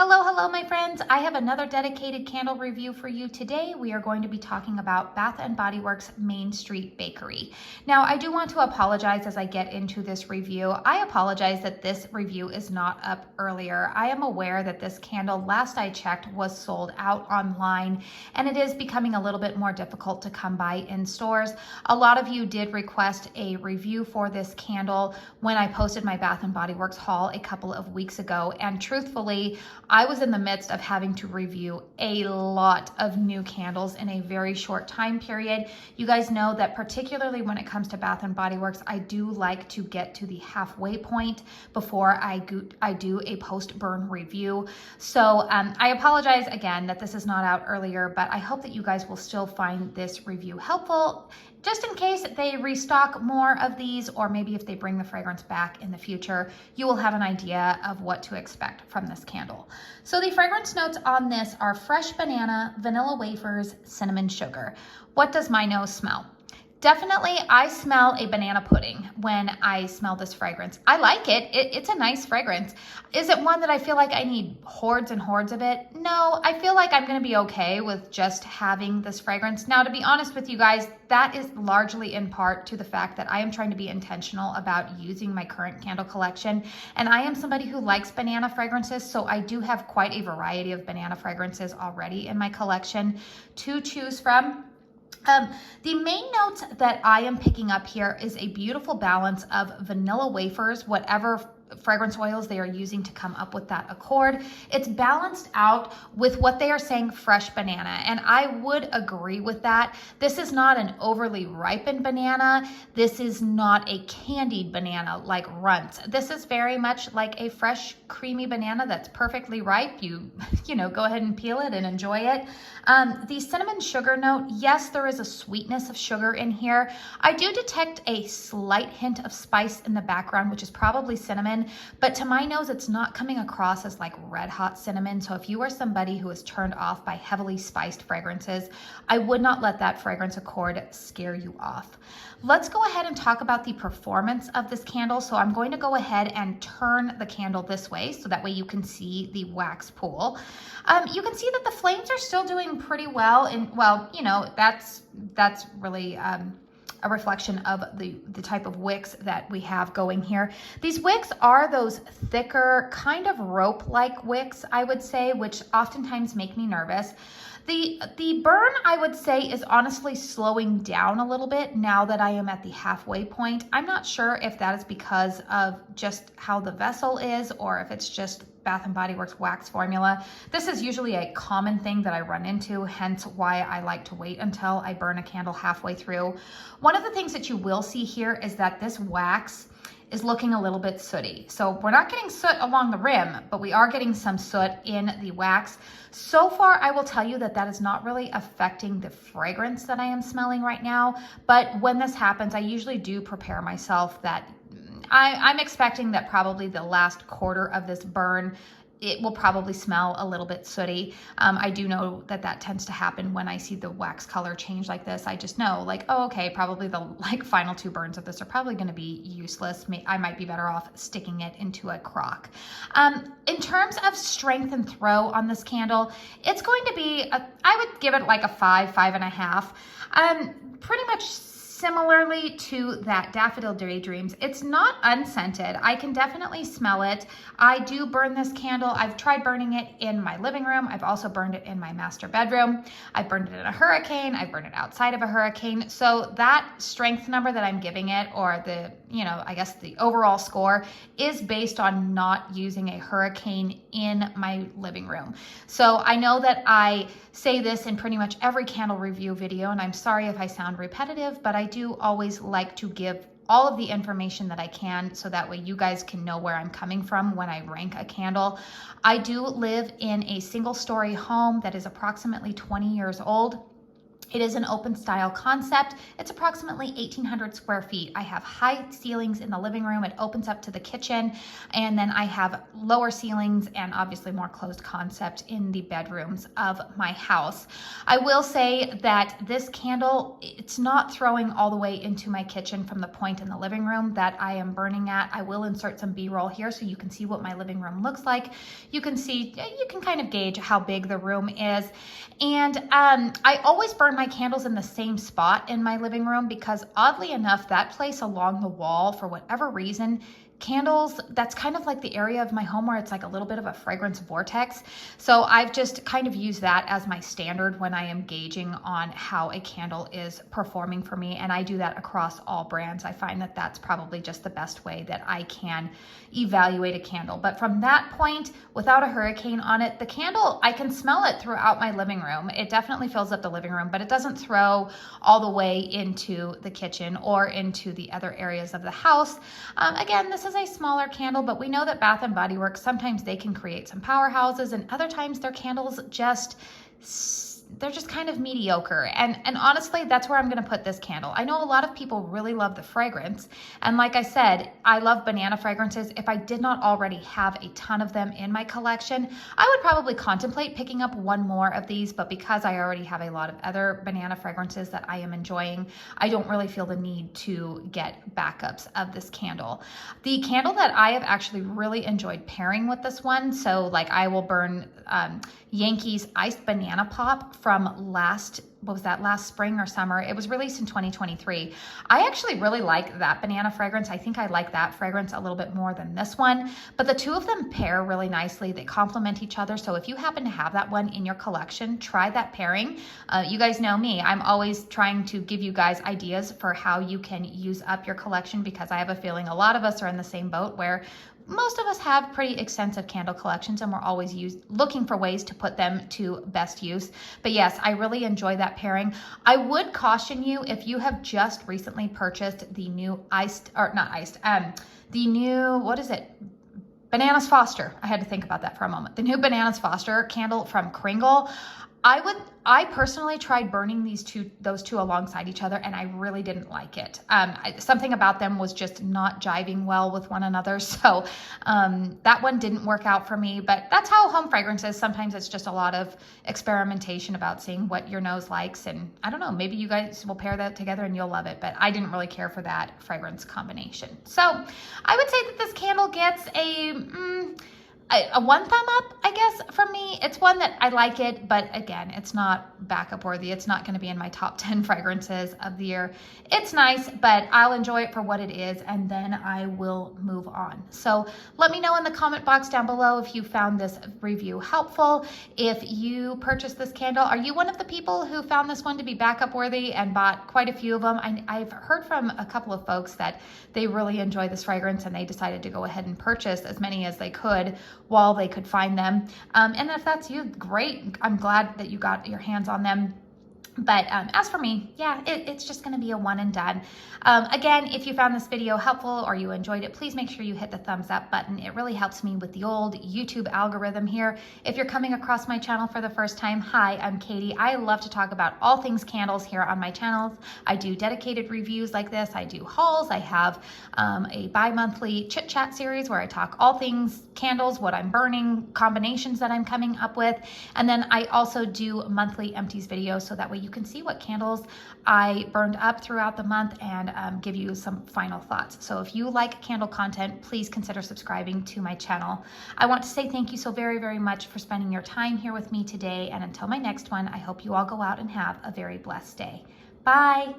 Hello, my friends. I have another dedicated candle review for you today. We are going to be talking about Bath & Body Works Main Street Bakery. Now, I do want to apologize as I get into this review. I apologize that this review is not up earlier. I am aware that this candle, last I checked, was sold out online, and it is becoming a little bit more difficult to come by in stores. A lot of you did request a review for this candle when I posted my Bath & Body Works haul a couple of weeks ago, and truthfully, I was in the midst of having to review a lot of new candles in a very short time period. You guys know that particularly when it comes to Bath & Body Works, I do like to get to the halfway point before I do a post-burn review. So I apologize again that this is not out earlier, but I hope that you guys will still find this review helpful, just in case they restock more of these, or maybe if they bring the fragrance back in the future, you will have an idea of what to expect from this candle. So the fragrance notes on this are fresh banana, vanilla wafers, cinnamon sugar. What does my nose smell? Definitely, I smell a banana pudding when I smell this fragrance. I like it. It's a nice fragrance. Is it one that I feel like I need hordes and hordes of it? No, I feel like I'm going to be okay with just having this fragrance. Now, to be honest with you guys, that is largely in part to the fact that I am trying to be intentional about using my current candle collection. And I am somebody who likes banana fragrances, so I do have quite a variety of banana fragrances already in my collection to choose from. The main notes that I am picking up here is a beautiful balance of vanilla wafers, whatever fragrance oils they are using to come up with that accord. It's balanced out with what they are saying fresh banana, and I would agree with that. This is not an overly ripened banana. This is not a candied banana like Runts. This is very much like a fresh creamy banana that's perfectly ripe. You know, go ahead and peel it and enjoy it. The cinnamon sugar note, yes, there is a sweetness of sugar in here. I do detect a slight hint of spice in the background, which is probably cinnamon, but to my nose, it's not coming across as like red hot cinnamon. So if you are somebody who is turned off by heavily spiced fragrances, I would not let that fragrance accord scare you off. Let's go ahead and talk about the performance of this candle. So I'm going to go ahead and turn the candle this way so that way you can see the wax pool. You can see that the flames are still doing pretty well, and well, you know, that's really a reflection of the type of wicks that we have going here. These wicks are those thicker, kind of rope-like wicks, I would say, which oftentimes make me nervous. The burn, I would say, is honestly slowing down a little bit now that I am at the halfway point. I'm not sure if that is because of just how the vessel is, or if it's just Bath & Body Works wax formula. This is usually a common thing that I run into, hence why I like to wait until I burn a candle halfway through. One of the things that you will see here is that this wax is looking a little bit sooty. So we're not getting soot along the rim, but we are getting some soot in the wax. So far, I will tell you that that is not really affecting the fragrance that I am smelling right now. But when this happens, I usually do prepare myself that I'm expecting that probably the last quarter of this burn, it will probably smell a little bit sooty. I do know that that tends to happen when I see the wax color change like this. I just know, like, oh, okay, probably the final two burns of this are probably going to be useless. I might be better off sticking it into a crock. In terms of strength and throw on this candle, it's going to be, I would give it like a 5.5. Pretty much similarly to that Daffodil Daydreams, it's not unscented. I can definitely smell it. I do burn this candle. I've tried burning it in my living room. I've also burned it in my master bedroom. I've burned it in a hurricane. I've burned it outside of a hurricane. So that strength number that I'm giving it, or the, you know, I guess the overall score, is based on not using a hurricane in my living room. So I know that I say this in pretty much every candle review video, and I'm sorry if I sound repetitive, but I do always like to give all of the information that I can so that way you guys can know where I'm coming from when I rank a candle. I do live in a single-story home that is approximately 20 years old. It is an open style concept. It's approximately 1,800 square feet. I have high ceilings in the living room. It opens up to the kitchen. And then I have lower ceilings and obviously more closed concept in the bedrooms of my house. I will say that this candle, it's not throwing all the way into my kitchen from the point in the living room that I am burning at. I will insert some B-roll here so you can see what my living room looks like. You can kind of gauge how big the room is. And I always burn my candles in the same spot in my living room because oddly enough, that place along the wall, for whatever reason, candles, that's kind of like the area of my home where it's like a little bit of a fragrance vortex. So I've just kind of used that as my standard when I am gauging on how a candle is performing for me. And I do that across all brands. I find that that's probably just the best way that I can evaluate a candle. But from that point, without a hurricane on it, the candle, I can smell it throughout my living room. It definitely fills up the living room, but it doesn't throw all the way into the kitchen or into the other areas of the house. Again, this is a smaller candle, but we know that Bath and Body Works, sometimes they can create some powerhouses and other times their candles they're just kind of mediocre. And honestly, that's where I'm going to put this candle. I know a lot of people really love the fragrance. And like I said, I love banana fragrances. If I did not already have a ton of them in my collection, I would probably contemplate picking up one more of these. But because I already have a lot of other banana fragrances that I am enjoying, I don't really feel the need to get backups of this candle. The candle that I have actually really enjoyed pairing with this one, so like I will burn Yankee's Iced Banana Pop from last spring or summer. It was released in 2023. I actually really like that banana fragrance. I think I like that fragrance a little bit more than this one, but the two of them pair really nicely. They complement each other. So if you happen to have that one in your collection, try that pairing. You guys know me. I'm always trying to give you guys ideas for how you can use up your collection because I have a feeling a lot of us are in the same boat where most of us have pretty extensive candle collections and we're always looking for ways to put them to best use. But yes, I really enjoy that pairing. I would caution you if you have just recently purchased the new the new, what is it? Bananas Foster. I had to think about that for a moment. The new Bananas Foster candle from Kringle. I personally tried burning those two alongside each other and I really didn't like it. Something about them was just not jiving well with one another. So that one didn't work out for me, but that's how home fragrance is. Sometimes it's just a lot of experimentation about seeing what your nose likes. And I don't know, maybe you guys will pair that together and you'll love it, but I didn't really care for that fragrance combination. So I would say that this candle gets a one thumb up, I guess, from me. It's one that I like it, but again, it's not backup worthy. It's not going to be in my top 10 fragrances of the year. It's nice, but I'll enjoy it for what it is, and then I will move on. So let me know in the comment box down below if you found this review helpful. If you purchased this candle, are you one of the people who found this one to be backup worthy and bought quite a few of them? I've heard from a couple of folks that they really enjoy this fragrance and they decided to go ahead and purchase as many as they could while they could find them. And if that's you, great. I'm glad that you got your hands on them. But as for me, yeah, it's just going to be a one and done. Again, if you found this video helpful or you enjoyed it, please make sure you hit the thumbs up button. It really helps me with the old YouTube algorithm here. If you're coming across my channel for the first time, hi, I'm Katie. I love to talk about all things candles here on my channels. I do dedicated reviews like this. I do hauls. I have a bi-monthly chit chat series where I talk all things candles, what I'm burning, combinations that I'm coming up with. And then I also do monthly empties videos so that way you can see what candles I burned up throughout the month and give you some final thoughts. So if you like candle content, please consider subscribing to my channel. I want to say thank you so very, very much for spending your time here with me today. And until my next one, I hope you all go out and have a very blessed day. Bye.